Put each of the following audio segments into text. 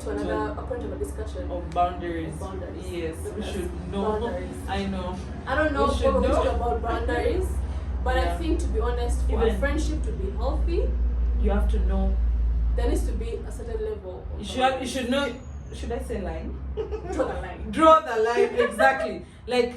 to another a point of a discussion of boundaries. Yes, we should know. Boundaries. I know. I don't know what we're talking about boundaries, but I think, to be honest, for a friendship to be healthy, you have to know. There needs to be a certain level. You should know. Should I say line? Draw the line. Draw the line, exactly. Like.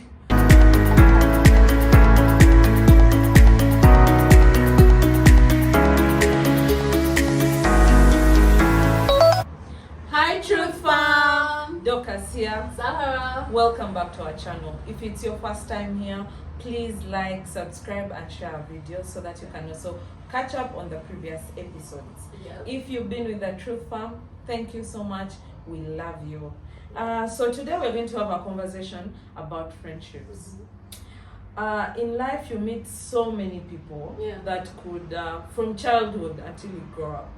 Hi, Truth Fam! Dorcas here. Zahara. Welcome back to our channel. If it's your first time here, please like, subscribe, and share our videos so that you can also catch up on the previous episodes. Yes. If you've been with the Truth Fam, thank you so much. We love you. So today we're going to have a conversation about friendships. In life, you meet so many people that could, from childhood until you grow up,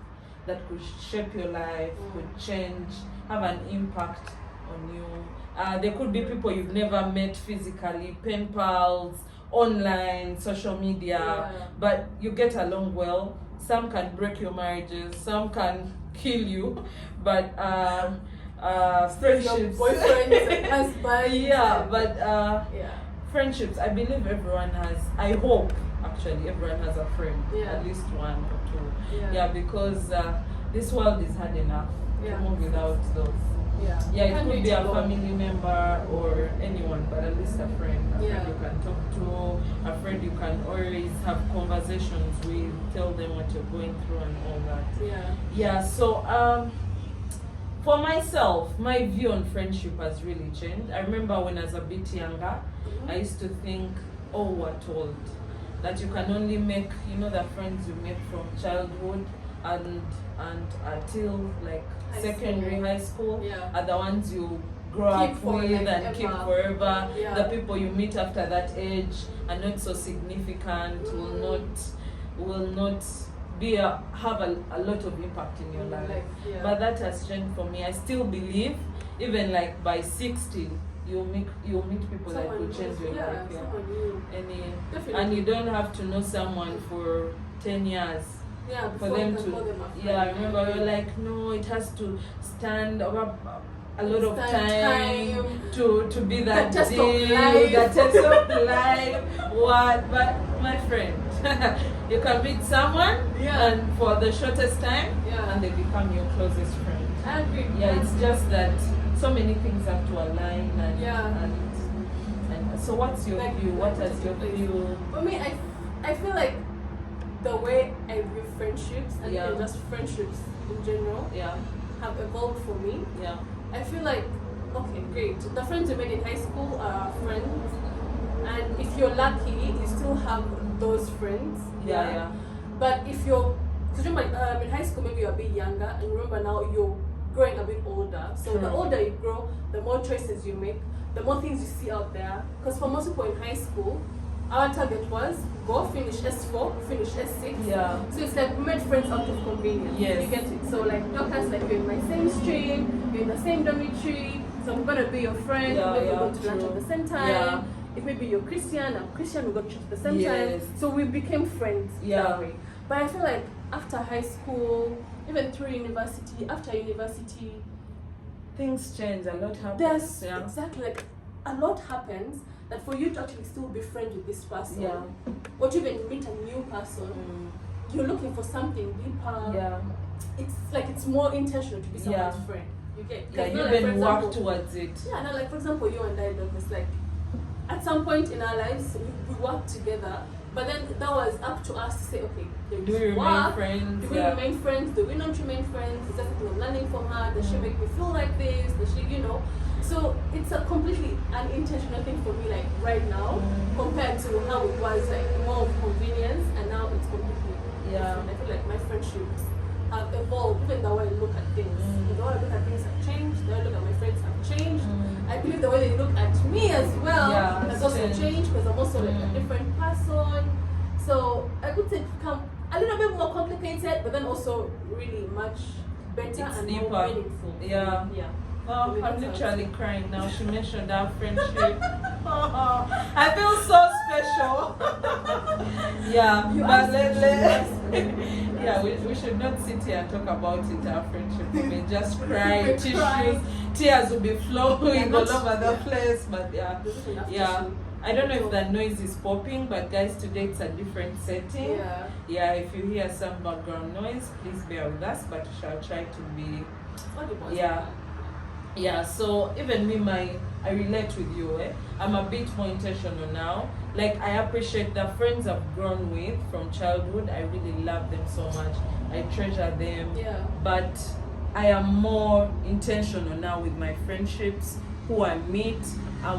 that could shape your life, could change, have an impact on you. There could be people you've never met physically, pen pals, online, social media, but you get along well. Some can break your marriages, some can kill you, but friendships. Your boyfriend and husband. Friendships, I believe everyone has, I hope actually everyone has a friend, at least one or two. Because this world is hard enough to move without those. It could be a family member or anyone, but at least a friend you can talk to, a friend you can always have conversations with, tell them what you're going through and all that. So for myself, my view on friendship has really changed. I remember when I was a bit younger, I used to think, we're told that you can only make, the friends you make from childhood and until like secondary, high school are the ones you grow up with and keep forever. The people you meet after that age are not so significant, will not be have a lot of impact in your life. But that has changed for me. I still believe even like by 60 you'll meet people that will change your life. And you don't have to know someone for 10 years for them to I remember we were like, no, it has to stand over a lot of time to be that test deal, the test of life. But my friend, you can meet someone and for the shortest time and they become your closest friend. I agree. It's just that so many things have to align and so what's your view? What has your view? For me, I feel like the way I view friendships and even just friendships in general have evolved for me. I feel like, okay, great. The friends you made in high school are friends, and if you're lucky, you still have those friends. But if you're, because remember, in high school maybe you're a bit younger, and remember now you're growing a bit older. So the older you grow, the more choices you make, the more things you see out there. Because for most people in high school, our target was go finish S4, finish S6. So it's like we made friends out of convenience. You get it? So like Dorcas, like you're in my same stream, you're in the same dormitory, so I'm gonna be your friend. Maybe we're going to lunch at the same time. If maybe you're Christian, I'm Christian, we go to church at the same time. So we became friends that way. But I feel like after high school, even through university, after university, things change, a lot happens. Exactly, like a lot happens that for you to actually still be friends with this person, or to even meet a new person, you're looking for something deeper. It's like it's more intentional to be someone's friend. You get you even work towards it. Now like for example, you and I, Douglas, like at some point in our lives we work together. But then that was up to us to say, okay, do we remain friends? Do we remain friends? Do we not remain friends? Is that something I'm learning from her? Does she make me feel like this? Does she, So it's a completely unintentional thing for me, like right now, compared to how it was like more of convenience, and now it's completely different. I feel like my friendships have evolved, even the way I look at things. The way I look at things have changed. The way I look at my friends have changed. I believe the way they look at me as well has also changed, because I'm also like a different person. So I could say it's become a little bit more complicated, but then also really much better and deeper. more meaningful. Oh, I'm literally crying now. She mentioned our friendship. I feel so special. Yeah, we should not sit here and talk about it, our friendship. We may just cry, tissues, tears will be flowing all over the place. But yeah. I don't know if that noise is popping, but guys, today it's a different setting. Yeah, if you hear some background noise, please bear with us, but we shall try to be yeah, so even me, I relate with you. I'm a bit more intentional now. Like, I appreciate the friends I've grown with from childhood. I really love them so much. I treasure them. But I am more intentional now with my friendships, who I meet. I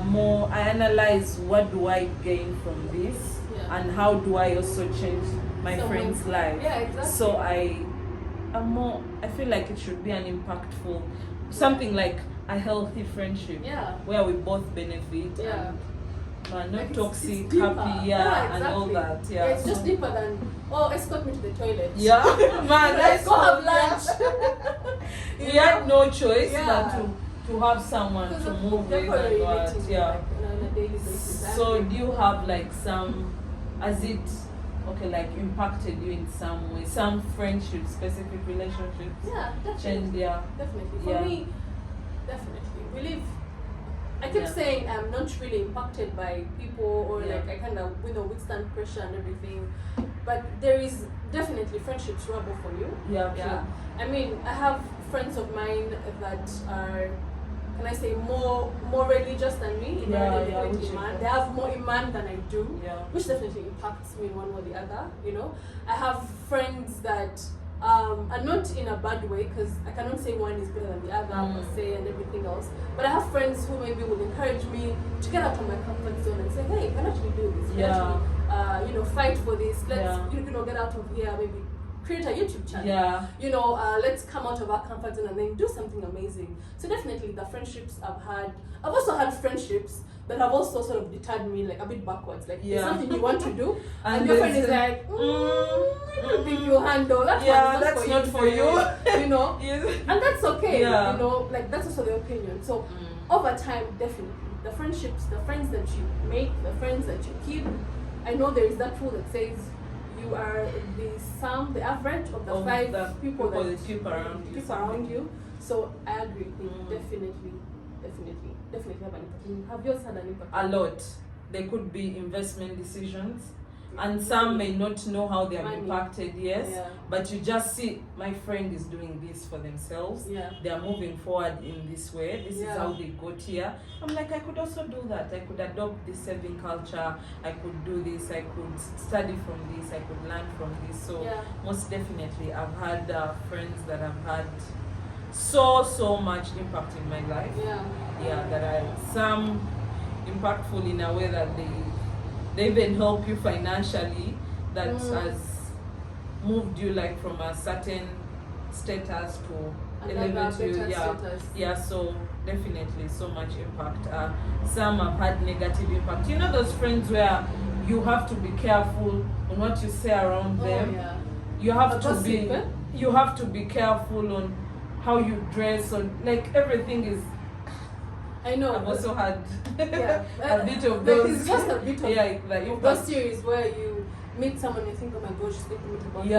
analyze what do I gain from this, and how do I also change my friends' life. So I feel like it should be an impactful, something like a healthy friendship, where we both benefit, and not toxic, happy, and all that. It's just deeper than, escort me to the toilet. Man, let's go have lunch. We had no choice but to have someone to move with and what, on a daily basis. So do you have like like impacted you in some way, some friendships, specific relationships? Definitely. Definitely. For me, definitely. I keep saying I'm not really impacted by people, or like I kind of withstand pressure and everything, but there is definitely friendships rubble for you. I mean, I have friends of mine that are, can I say, more religious than me? They have more iman than I do, which definitely impacts me one or the other. I have friends that are not in a bad way, because I cannot say one is better than the other per se and everything else. But I have friends who maybe will encourage me to get out of my comfort zone and say, hey, why not we do this? Why not we, fight for this? Let's get out of here. Maybe create a YouTube channel. Let's come out of our comfort zone and then do something amazing. So definitely the friendships I've also had friendships that have also sort of deterred me, like a bit backwards. Like it's something you want to do, and your friend is like, I don't think you'll handle that. That's not for you. And that's okay. Like that's also the opinion. So over time, definitely the friendships, the friends that you make, the friends that you keep. I know there is that rule that says you are the average of the five people that you keep around you. So I agree. Definitely have an impact. Have yours had an impact? A lot. They could be investment decisions, and some may not know how they have impacted. But you just see, my friend is doing this for themselves. They are moving forward in this way. This is how they got here. I'm like, I could also do that. I could adopt this saving culture. I could do this. I could study from this. I could learn from this. So most definitely, I've had friends that have had so much impact in my life. That are some impactful in a way that they even help you financially, that has moved you like from a certain status to elevate you. So definitely so much impact. Some have had negative impact. Those friends where you have to be careful on what you say around them. You have to be careful on how you dress, on like everything is. I know. I've also had a bit of those. It's just a bit of those series where you meet someone, you think, oh my gosh, she's going to meet about this.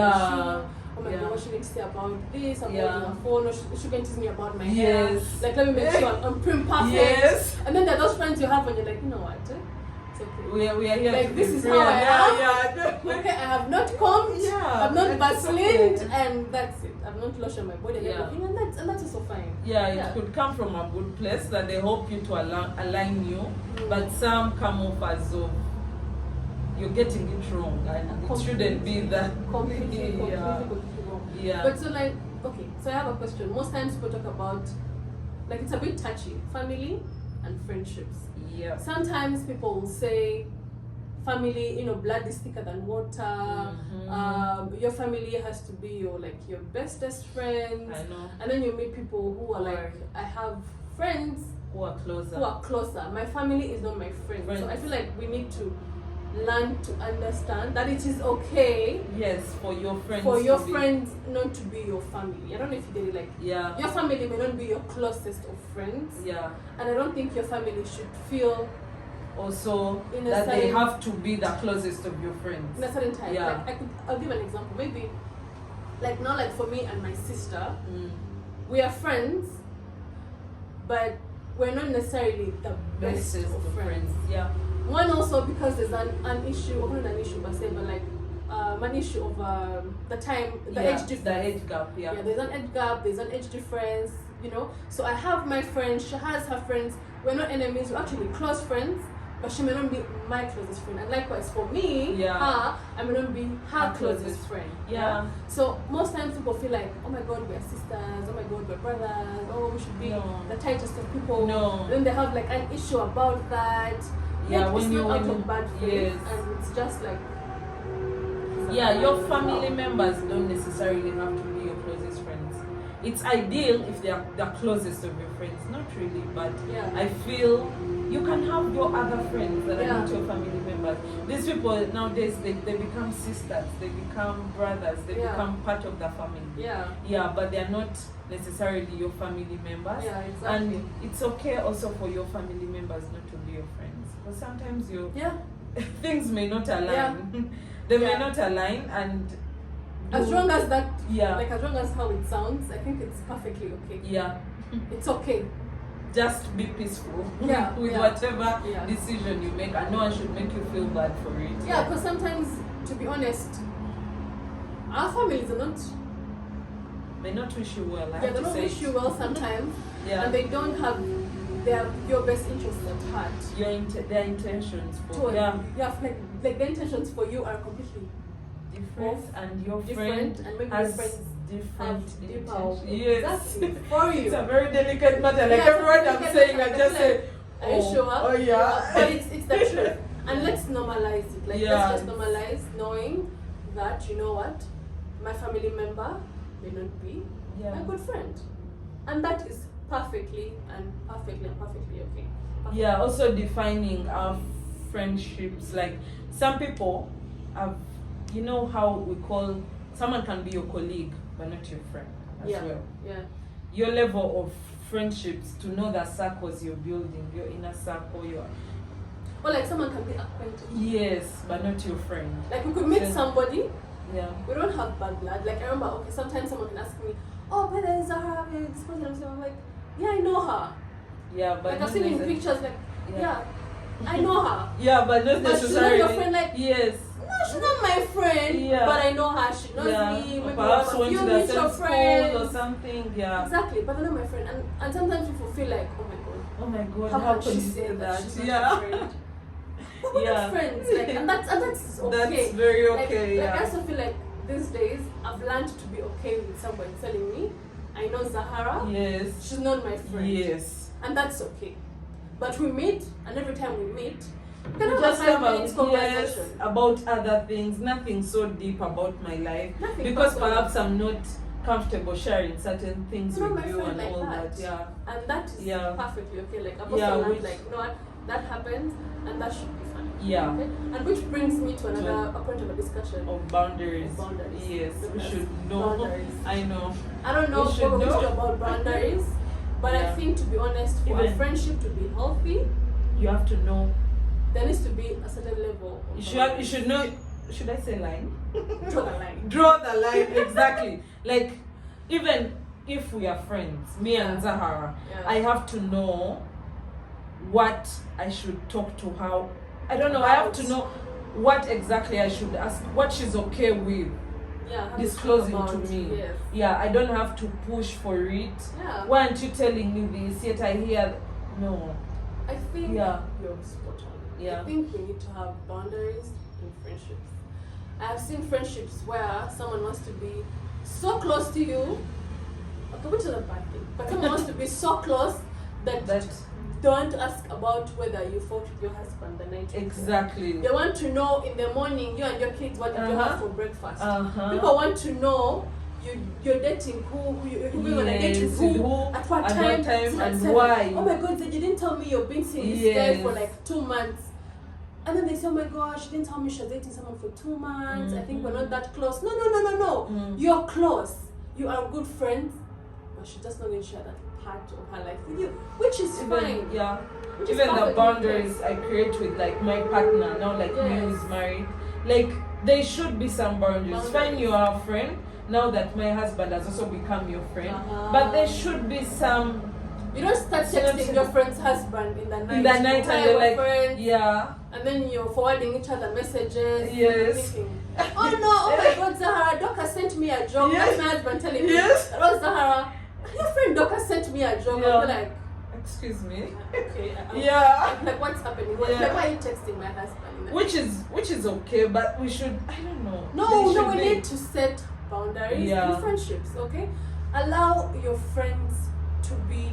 Oh my god, what should we say about this? I'm holding a phone, or she can tease me about my hair. Like, let me make sure I'm prim perfect. And then there are those friends you have and you're like, you know what? It's okay. We are here. Like, this is how I am. Okay, I have not combed, I've not vaselineed, and that's it. I've not lotioned my body and everything, and that's also fine. It could come from a good place that they hope you to align you, but some come off as though you're getting it wrong, and it shouldn't be that. Completely wrong. But so like, okay, so I have a question. Most times people talk about, like, it's a bit touchy, family and friendships. Sometimes people will say family, blood is thicker than water. Your family has to be your bestest friends. I know. And then you meet people who are like, I have friends who are closer. My family is not my friend. So I feel like we need to learn to understand that it is okay. For your friends not to be your family. I don't know if you get it. Your family may not be your closest of friends. And I don't think your family should feel also that they have to be the closest of your friends. In a certain time. I'll give an example. Maybe like now, like for me and my sister, we are friends, but we're not necessarily the best of friends. Yeah. One also because there's an issue, or not an issue per se, but like an issue of the time, the age difference. The age gap, yeah. Yeah, there's an age gap, there's an age difference, you know. So I have my friends, she has her friends. We're not enemies, we're actually close friends, but she may not be my closest friend. And likewise for me, her, I may not be her closest friend. Yeah. So most times people feel like, oh my god, we're sisters, oh my god, we're brothers, oh we should be the tightest of people. No. Then they have like an issue about that. Yeah, like, when it's you not out of bad faith, yes. and it's just like your family members don't necessarily have to be your closest friends. It's ideal if they are the closest of your friends, not really, but I feel you can have your other friends that are not your family members. These people nowadays, they become sisters, they become brothers, they become part of the family. Yeah, but they're not necessarily your family members. Yeah, exactly. And it's okay also for your family members not to be your friends. But sometimes things may not align. They may not align, and as long as that like as long as how it sounds, I think it's perfectly okay. Yeah. It's okay. Just be peaceful with whatever decision you make, and no one should make you feel bad for it. Yeah, because sometimes, to be honest, our families are not. They not wish you well. They don't wish you well sometimes, and they don't have your best interests at heart. Their intentions for like the intentions for you are completely different, and your different, friend and maybe has your friends different intentions. Yes, exactly. For you, it's a very delicate matter. Like everyone I'm saying, I just say, are you sure? Oh yeah, but it's the truth. And let's normalize it. Like let's just normalize knowing that, you know what, my family member may not be a good friend, and that is perfectly okay. Yeah, also defining our friendships. Like some people have, you know how we call someone can be your colleague but not your friend as well. Yeah. Your level of friendships, to know the circles you're building, your inner circle, or like someone can be acquainted. Yes, but not your friend. Like we could meet somebody. Yeah. We don't have bad blood. Like I remember, sometimes someone can ask me, oh, but there's Zahara, this person. I'm like, yeah, I know her. Yeah, but like I've seen in pictures, like, I know her. Yeah, but not necessarily. She's not your friend, like, yes. No, she's not my friend, but I know her. She knows me. Maybe perhaps went to the same school or something. Yeah. Exactly, but I know my friend, and sometimes people feel like, oh my god, how can you say that? She's not my friend. But we're not friends, like, and that's okay. That's very okay. Like I also feel like these days I've learned to be okay with someone telling me, I know Zahara. Yes. She's not my friend. Yes. And that's okay. But we meet, and every time we meet, we can just have a conversation about other things, nothing so deep about my life. Nothing because perhaps I'm not comfortable sharing certain things with you and like all that. Yeah. And that is perfectly okay. Like I've also learned, like, you know what, that happens and that should be fine. Yeah. Okay? And which brings me to a point of a discussion. Of boundaries. Yes, we should know. Boundaries. I know. I don't know what we're going to do about boundaries, but I think, to be honest, for a friendship to be healthy, you have to know. There needs to be a certain level of you should know. Should I say line? Draw the line. Draw the line, exactly. Like, even if we are friends, me and Zahara, I have to know what I should talk to her. I don't know. I have to know what exactly I should ask, what she's okay with disclosing to me. Yes. Yeah, I don't have to push for it. Yeah. Why aren't you telling me this? Yet I hear, no. I think you're spot on. Yeah. I think we need to have boundaries in friendships. I have seen friendships where someone wants to be so close to you. Okay, which is a bad thing. But someone wants to be so close that they want to ask about whether you fought with your husband the night before. Exactly. They want to know in the morning, you and your kids, what did you have for breakfast. People want to know you're dating who, you're going on a date with who, at what time, and why. Oh my god, you didn't tell me you've been seeing this guy for like 2 months. And then they say, oh my gosh, she didn't tell me she was dating someone for 2 months. I think we're not that close. No. You're close. You are good friends, but she's just not going to share that part of her life with you, which is fine. Yeah. Which even the boundaries I create with like my partner now, like me who's married, like there should be some boundaries. Fine, you are a friend, now that my husband has also become your friend. But there should be some. You don't start texting your friend's husband in the night. In the night, and you're like, friends, yeah. And then you're forwarding each other messages. Yes. Oh no! Oh my God, Zahara, Doka sent me a joke. Yes. That's my husband telling me. Yes. Oh Zahara, your friend Doka sent me a joke. Yeah. I'll be like, excuse me. Okay. Yeah. Like what's happening? Yeah. Like why are you texting my husband? Which is okay, but we should. I don't know. No, we need to set boundaries in friendships. Okay, allow your friends to be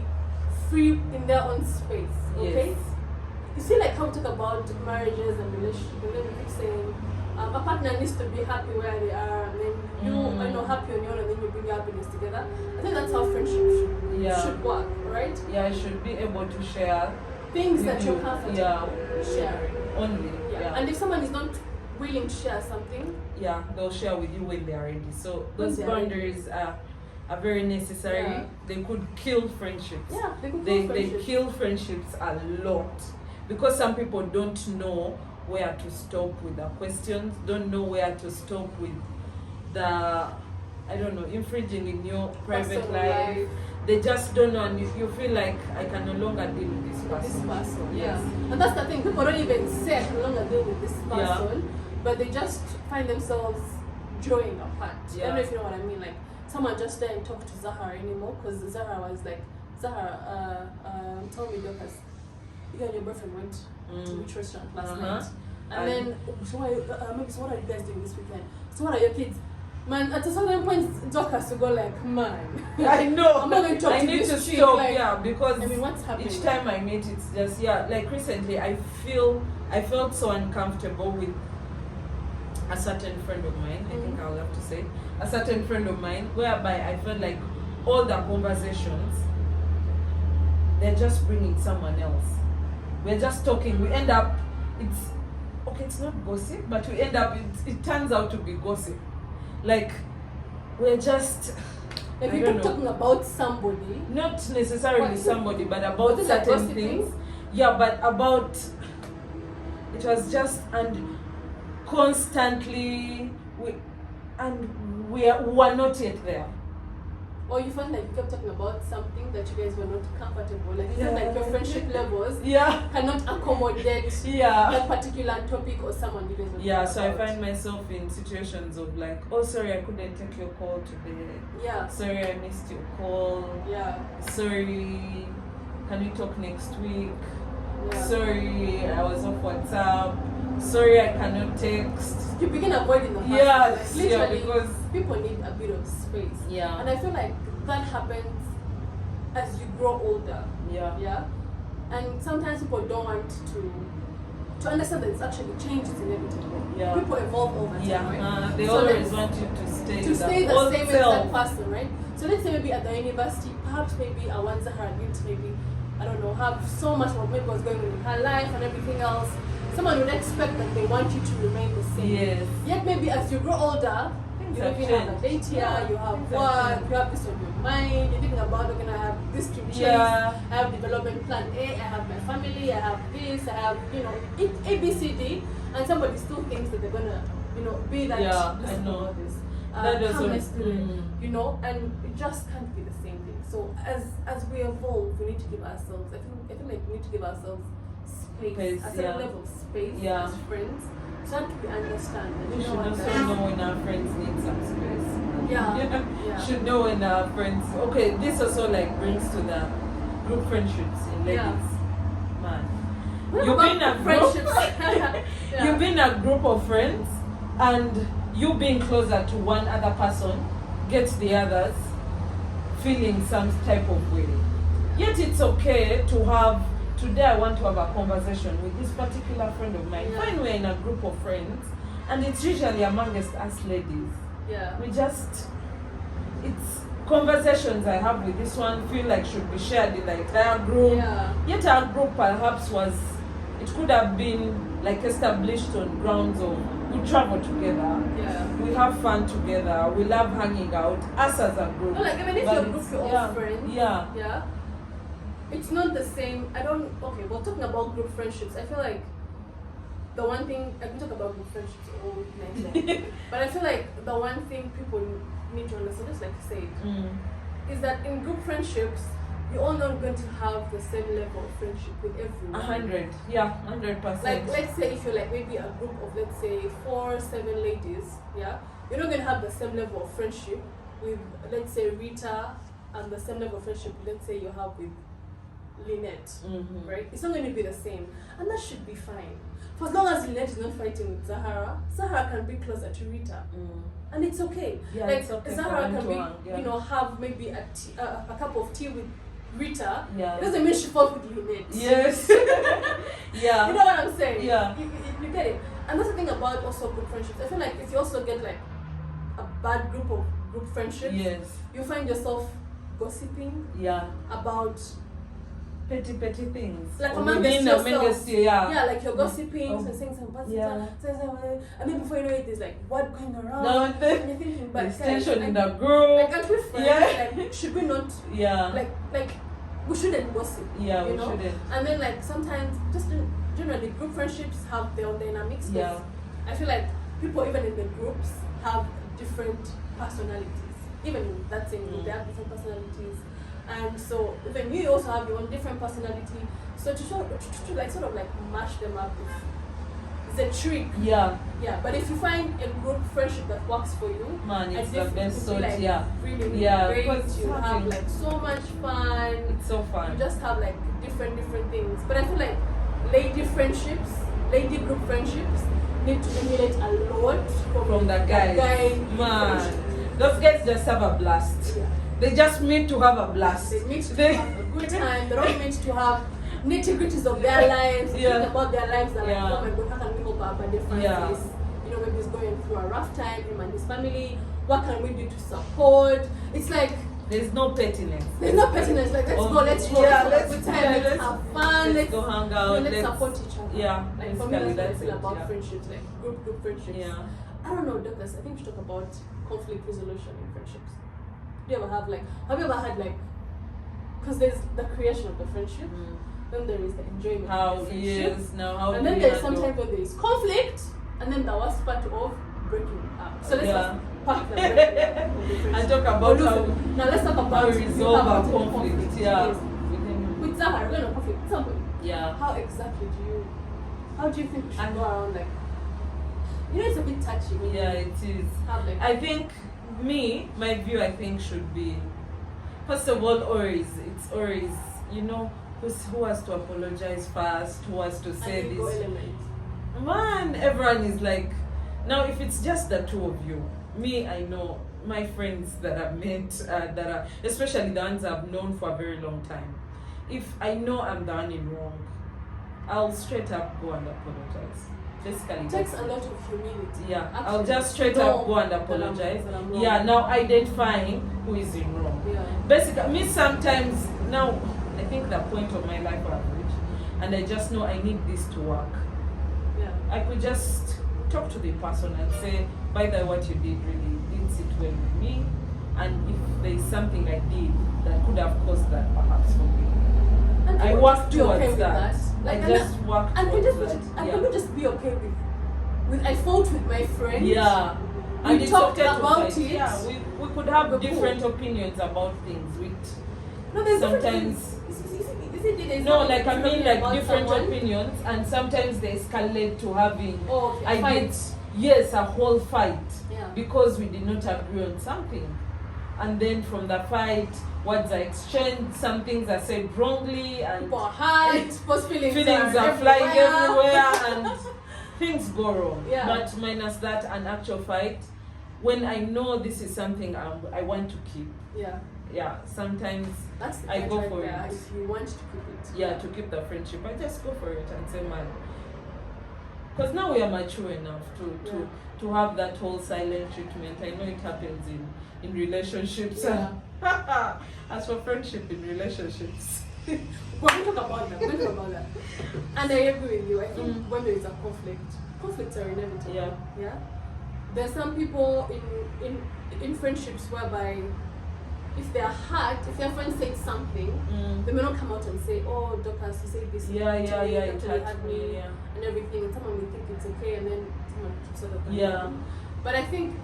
free in their own space. Okay. Yes. You see, like how we talk about marriages and relationships, and then we keep saying a partner needs to be happy where they are, and then you are not happy on your own, and then you bring your happiness together. I think that's how friendship should work, right? Yeah, you should be able to share things that you're comfortable sharing. Only. Yeah. And if someone is not willing to share something, they'll share with you when they are ready. So those boundaries are very necessary. Yeah. They could kill friendships. Yeah, they kill friendships a lot because some people don't know where to stop with the questions, don't know where to stop with the, infringing in your private life. They just don't know, and you feel like I can no longer deal with this person. Yes. And that's the thing, people don't even say I can no longer deal with this person, but they just find themselves drawing apart. I don't know if you know what I mean. Like, someone just didn't talk to Zahara anymore because Zahara was like, Zahara, tell me, Dorcas, you and your boyfriend went to which restaurant last night? And then, so what are you guys doing this weekend? So what are your kids? Man, at a certain point, Dorcas will go like, man. I know. I'm not going to talk to need this to chick, stop, because what's happening? Each time I meet, it's just, like recently, I felt so uncomfortable with a certain friend of mine, I think I'll have to say, a certain friend of mine, whereby I felt like all the conversations, they're just bringing someone else. We're just talking, we end up, it's not gossip, but we end up, it turns out to be gossip. Like, we're just... Like, you keep talking about somebody. Not necessarily somebody, but about certain things. Yeah, but about... It was just... And constantly... We were not yet there. Or you felt like you kept talking about something that you guys were not comfortable. Like, you felt like your friendship levels cannot accommodate that particular topic or someone you guys were talking about. So I find myself in situations of like, oh, sorry, I couldn't take your call today. Yeah. Sorry, I missed your call. Yeah. Sorry, can we talk next week? Yeah. Sorry, I was off WhatsApp. Sorry, I cannot text. You begin avoiding the person. Yes, like, literally, because people need a bit of space. Yeah. And I feel like that happens as you grow older. Yeah. Yeah. And sometimes people don't want to understand that it's actually change is inevitable. Yeah. People evolve over time, right? They always want you to stay the same self. exact person, right? So let's say maybe at the university, perhaps maybe Awan Zahara didn't maybe, I don't know, have so much what maybe was going on in her life and everything else. Someone would expect that they want you to remain the same. Yes. Yet maybe as you grow older, you maybe have a date here, you have work, you have this on your mind, you're thinking about, okay, I have this to chase, I have development plan A, I have my family, I have this, I have, A, B, C, D, and somebody still thinks that they're gonna, be that, I know this. That calmness to it, and it just can't be the same thing. So as we evolve, we need to give ourselves, I feel like we need to give ourselves space, a certain level of space as friends, so that we understand. We should also know when our friends need some space. Should know when our friends. Okay, this also like brings to the group friendships in ladies. Man, you've been a group. You've been a group of friends, and you being closer to one other person gets the others feeling some type of way. Yet it's okay to have. Today I want to have a conversation with this particular friend of mine. When we're in a group of friends, and it's usually amongst us ladies. Yeah. It's conversations I have with this one feel like should be shared in the entire group. Yeah. Yet our group perhaps it could have been like established on grounds of we travel together. Yeah. We have fun together. We love hanging out. Us as a group. No, like even if your group you're all friends. Yeah. Yeah. It's not the same. Well, talking about group friendships, I feel like the one thing I can talk about with friendships all night long, but I feel like the one thing people need to understand, just like you said, is that in group friendships, you're all not going to have the same level of friendship with everyone. 100%. Like, let's say if you're like maybe a group of, let's say, 4-7 ladies, yeah, you're not going to have the same level of friendship with, let's say, Rita, and the same level of friendship, let's say, you have with Lynette, right? It's not going to be the same, and that should be fine. For as long as Lynette is not fighting with Zahara, Zahara can be closer to Rita, and it's okay. Yeah, like it's okay Zahara can be, you know, have maybe a cup of tea with Rita. Yeah. It doesn't mean she fought with Lynette. Yes. Yeah. You know what I'm saying? Yeah. You get it. And that's the thing about also group friendships. I feel like if you also get like a bad group friendships, yes, you find yourself gossiping. Yeah. About petty things. Like among yourself. Yeah, like you're gossiping, and saying some bad stuff, and then before you know it, there's like what going around, and you're thinking, but there's tension in the group. Like aren't we friends? Like should we not? Yeah. Like we shouldn't gossip. Yeah, you we know? shouldn't. And then like sometimes just generally group friendships have their own dynamics. Yeah. I feel like people even in the groups have different personalities. Even in that same group, they have different personalities. And so then you also have your own different personality. So to like sort of like mash them up is a trick. Yeah. Yeah. But if you find a group friendship that works for you, man, it's the best sort. Like Really great. You have like so much fun. It's so fun. You just have like different things. But I feel like lady group friendships need to emulate a lot from the guys. Man, those guys just have a blast. Yeah. They just meet to have a blast. They meet to have a good time. They don't meet to have nitty-gritties of their lives. Think about their lives. They're like, oh my God, how can we help our buddy friend? You know, maybe he's going through a rough time, him and his family. What can we do to support? It's like there's no pettiness. There's no pettiness. Like let's go, let's have a good time, let's have fun, let's go hang out, let's support each other. Yeah, like for me, that's what I feel about friendships, like group friendships. Yeah. I don't know, Douglas. I think we should talk about conflict resolution in friendships. Do you ever have you ever had like, because there's the creation of the friendship, then there is the enjoyment of the friendship, and then there's sometimes where there is conflict, and then the worst part of breaking up. So let's part the breaking up of the friendship. And talk about now let's talk about how we resolve our conflict. Yeah. Yes. With Zahara, we're gonna conflict with somebody. Yeah. How exactly how do you think we should go around like? You know, it's a bit touchy. Yeah, it is. I think my view, I think should be, first of all, it's always, you know, who has to apologize first, who has to say this. Man, everyone is like, now if it's just the two of you, I know my friends that I've met, that are, especially the ones I've known for a very long time, if I know I'm the one in wrong, I'll straight up go and apologize. Basically, it takes a lot of humility. Yeah, actually, I'll just straight up go and apologize. Yeah, now identifying who is in wrong. Yeah. Basically, me sometimes, now I think the point of my life I've reached, and I just know I need this to work. Yeah. I could just talk to the person and say, by the way, what you did really didn't sit well with me, and if there is something I did that could have caused that perhaps for me. And I work towards that. Like, I just work towards that. And can we just be okay with I fought with my friend? Yeah. And we talked about it. Yeah, we could have different opinions about things. Sometimes different opinions, and sometimes they escalate to having a whole fight because we did not agree on something. And then from the fight, words are exchanged, some things are said wrongly, and people are hurt, feelings are flying everywhere, and things go wrong. Yeah. But minus that, an actual fight, when I know this is something I want to keep. Yeah, sometimes I go for it. If you want to keep it. Yeah, to keep the friendship, I just go for it and say, man. Because now we are mature enough to have that whole silent treatment. I know it happens in relationships. Yeah. As for friendship in relationships. We're going to talk about that. And I agree with you. I think when there is a conflicts are inevitable. Yeah. There's some people in friendships whereby if they are hurt, if their friend said something they may not come out and say, oh, Dorcas, you say this. It had me, and everything. And someone may think it's okay, and then someone keeps sort of But I think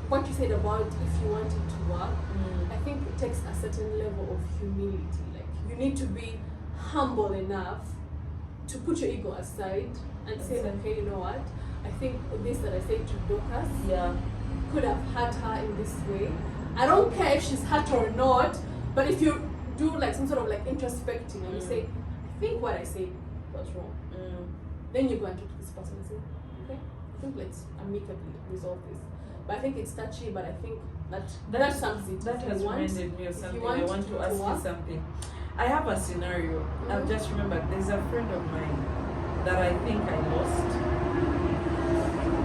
what you said about if you want it to work, I think it takes a certain level of humility. Like you need to be humble enough to put your ego aside and say, okay, you know what? I think this that I said to Dorcas could have hurt her in this way. I don't care if she's hurt or not, but if you do like some sort of like introspecting and you say, I think what I said was wrong, then you go and talk to this person and say, okay, I think let's amicably resolve this. But I think it's touchy, but I think that sums it. That has reminded me of something. I want to ask you something. I have a scenario. I've just remembered. There's a friend of mine that I think I lost,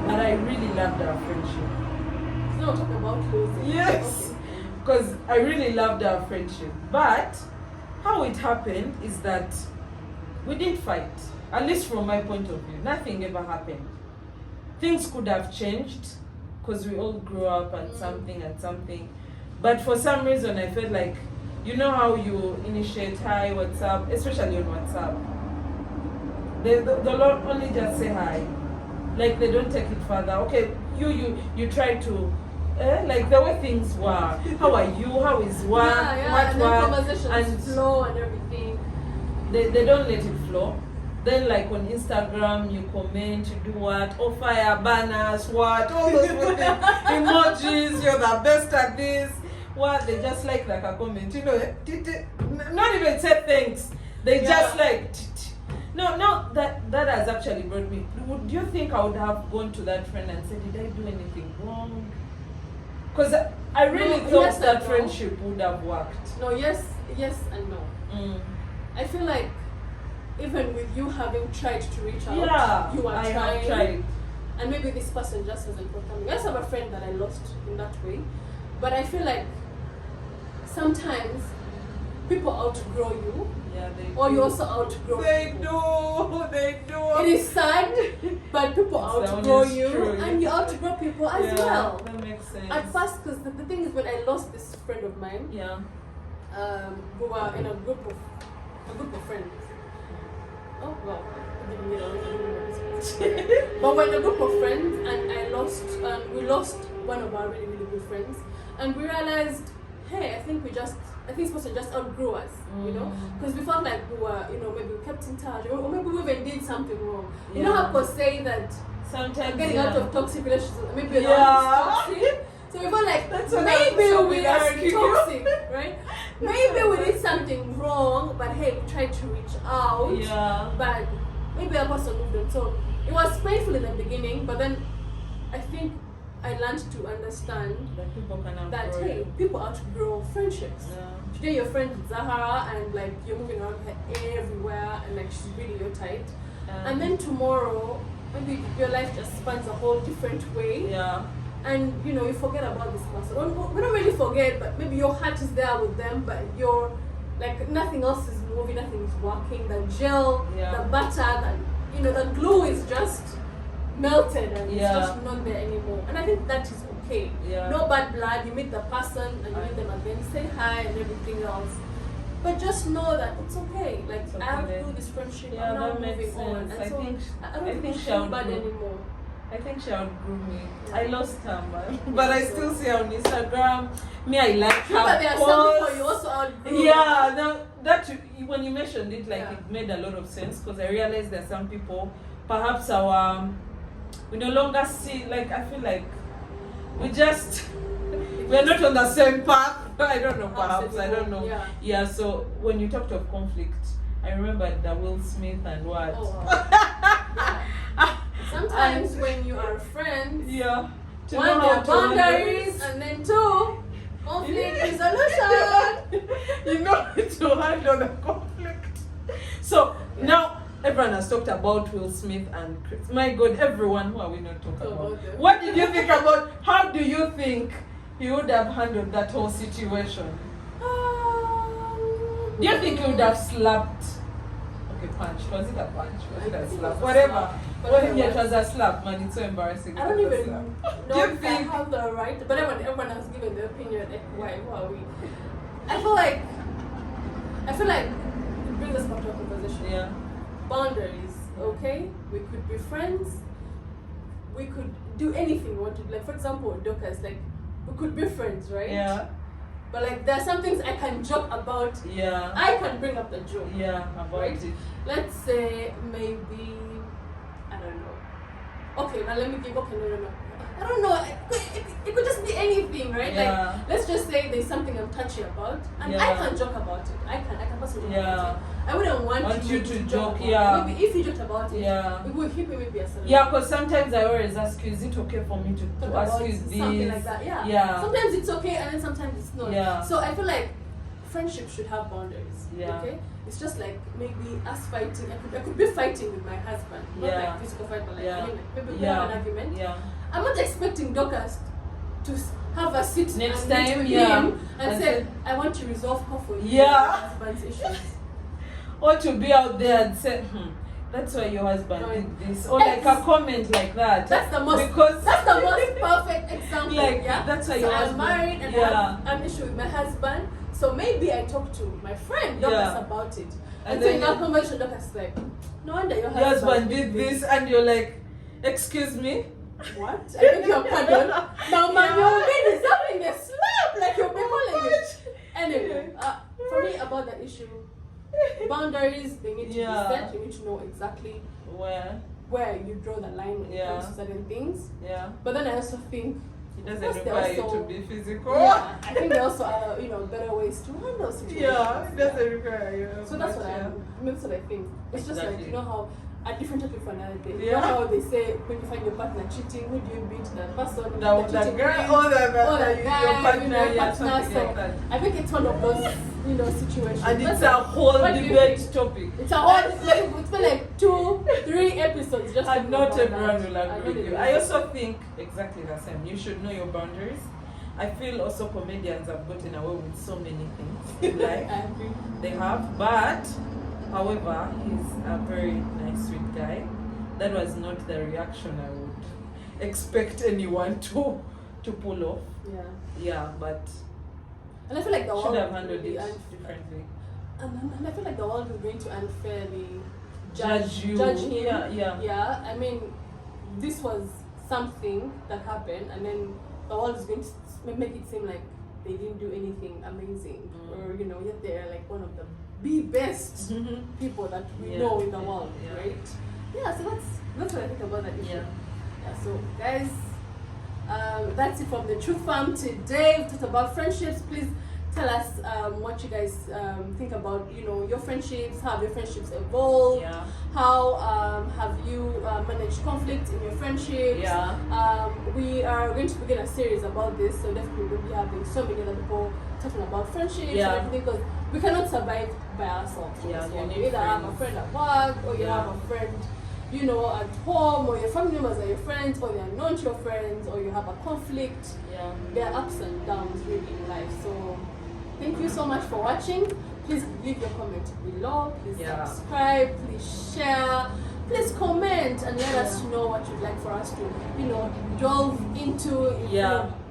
but I really loved our friendship. It's not talking about losing. Yes, because I really loved our friendship. But how it happened is that we didn't fight. At least from my point of view, nothing ever happened. Things could have changed because we all grew up at something. But for some reason, I felt like, you know how you initiate hi, what's up, especially on WhatsApp. They'll only just say hi. Like they don't take it further. Okay, you try to, like the way things were. How are you? How is work? And conversations flow and everything. They don't let it flow. Then like on Instagram, you comment, you do what? Oh, fire, banners, what? All those things. Emojis, you're the best at this. What? They just like a comment. You know, not even say thanks. They just like... No, that has actually brought me... Do you think I would have gone to that friend and said, did I do anything wrong? Because I really thought that friendship would have worked. No, yes and no. I feel like even with you having tried to reach out, you are trying. Have tried. And maybe this person just hasn't forthcoming. I just have a friend that I lost in that way. But I feel like sometimes people outgrow you. Yeah, they or do. you also outgrow They people. They do. It is sad, but people outgrow you. True. And you outgrow people as well. That makes sense. At first, because the thing is, when I lost this friend of mine, we were in a group of friends. Oh well, but we're in a group of friends, and we lost one of our really, really good friends, and we realized, hey, I think this person just outgrew us, you know, because we felt like we were, maybe we kept in touch, or maybe we even did something wrong. Yeah. You know how people say that sometimes getting out of toxic relationships, maybe you're not toxic. So we felt like maybe we are toxic, right? Maybe we did something wrong, but hey, we tried to reach out. Yeah. But maybe our person moved on. So it was painful in the beginning, but then I think I learned to understand that people can outgrow. That hey, people outgrow friendships. Yeah. Today you're friends with Zahara and like you're moving around her everywhere and like she's really your tight. And then tomorrow maybe your life just spans a whole different way. Yeah. And you forget about this person. We don't really forget, but maybe your heart is there with them, but you're like nothing else is moving, nothing is working. The gel, the butter, the glue is just melted and it's just not there anymore. And I think that is okay. Yeah. No bad blood. You meet the person and you meet them again, say hi and everything else. But just know that it's okay. Like I have to do this friendship. I'm now moving on. And I don't feel bad anymore. I think she outgrew me. I lost her, man. But I still see her on Instagram. Me, I like her. But there are some people you also outgrew. Yeah, no, when you mentioned it, it made a lot of sense because I realized there are some people, perhaps we no longer see, I feel like we're not on the same path. I don't know, perhaps, I don't know. Yeah, so when you talked of conflict, I remembered the Will Smith and what. Oh, wow. Sometimes when you are friends, one, there are boundaries, and then two, conflict resolution. You know to handle the conflict. So now everyone has talked about Will Smith and Chris. My God, everyone, who are we not talking about? What did you think about? How do you think he would have handled that whole situation? Do you think he would have slapped? Okay, punch. Was it a punch? Was it a slap? Whatever. Well, it was a slap, man. It's so embarrassing. I don't even know if I have the right, but everyone has given their opinion. Why? Who are we? I feel like brings us back to a conversation. Yeah. Boundaries, okay? We could be friends. We could do anything we want to. Like, for example, Dorcas, like, we could be friends, right? Yeah. But like, there are some things I can joke about. Yeah. I can bring up the joke. Yeah, about right? it. Let's say maybe, I don't know. Okay, now let me give. Okay, no. I don't know. It could just be anything, right? Yeah. Like, let's just say there's something I'm touchy about, and I can joke about it. I can personally joke about it. I wouldn't want you to joke. Yeah. Maybe if you joked about it, yeah, it would hit me maybe a certain. Yeah, because sometimes I always ask you, is it okay for me to ask you this? Something like that. Yeah. Yeah. Sometimes it's okay, and then sometimes it's not. Yeah. So I feel like friendship should have boundaries. Yeah. Okay. It's just like maybe us fighting. I could be fighting with my husband, not like physical fight, but like I mean, like maybe we have an argument. Yeah. I'm not expecting Dorcas to have a sit next and time meet with him and say, I want to resolve her for you. Yeah. Husband's issues. Or to be out there and say, that's why your husband did this. Or like a comment like that. That's the most perfect example. Like, yeah? that's why so your I'm married and I have an issue with my husband. So maybe I talk to my friend Dorcas about it. And so in that conversation, Dorcas is like, no wonder your husband did this, and you're like, excuse me? What? I beg your pardon. Now, man, your man is having a slap like you're calling it. Anyway, for me about that issue, boundaries, they need to be set. You need to know exactly where you draw the line when it comes to certain things. Yeah. But then I also think it doesn't require you to be physical. Yeah, I think there also are better ways to handle situations. Yeah, it doesn't require you. So that's what that's what I think. It's just like, you know how a different topic for another day. Yeah. You know how they say when you find your partner cheating, who do you beat? The person, the girl, or the guy, your partner, something so like that. I think it's one of those, situations. And it's a whole debate topic. It's a whole, it's been like 2-3 episodes just and not everyone will agree with you. I also think exactly the same. You should know your boundaries. I feel also comedians have gotten away with so many things in life. I agree. They have, but however, he's a very nice, sweet guy. That was not the reaction I would expect anyone to pull off. Yeah. Yeah, but and I feel like the world should have handled it differently. And I feel like the world is going to unfairly judge him. Yeah. I mean, this was something that happened, and then the world is going to make it seem like they didn't do anything amazing, or yet they're like one of the best people that we know in the world, right? Yeah, so that's what I think about that issue. Yeah, so guys, that's it from the True Farm today. We talked about friendships. Please tell us what you guys think about your friendships. How have your friendships evolved? Yeah. How have you managed conflict in your friendships? Yeah. We are going to begin a series about this, so definitely we'll be having so many other people talking about friendships and everything, because we cannot survive by ourselves. Yeah, you either have a friend at work, or you have a friend at home, or your family members are your friends, or they are not your friends, or you have a conflict. Yeah. There are ups and downs really in life. So thank you so much for watching. Please leave your comment below. Please subscribe. Please share. Please comment and let us know what you'd like for us to, delve into.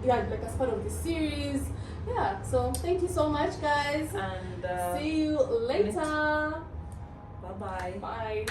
Like as part of the series. Yeah. So thank you so much, guys. And see you later. Bye-bye. Bye.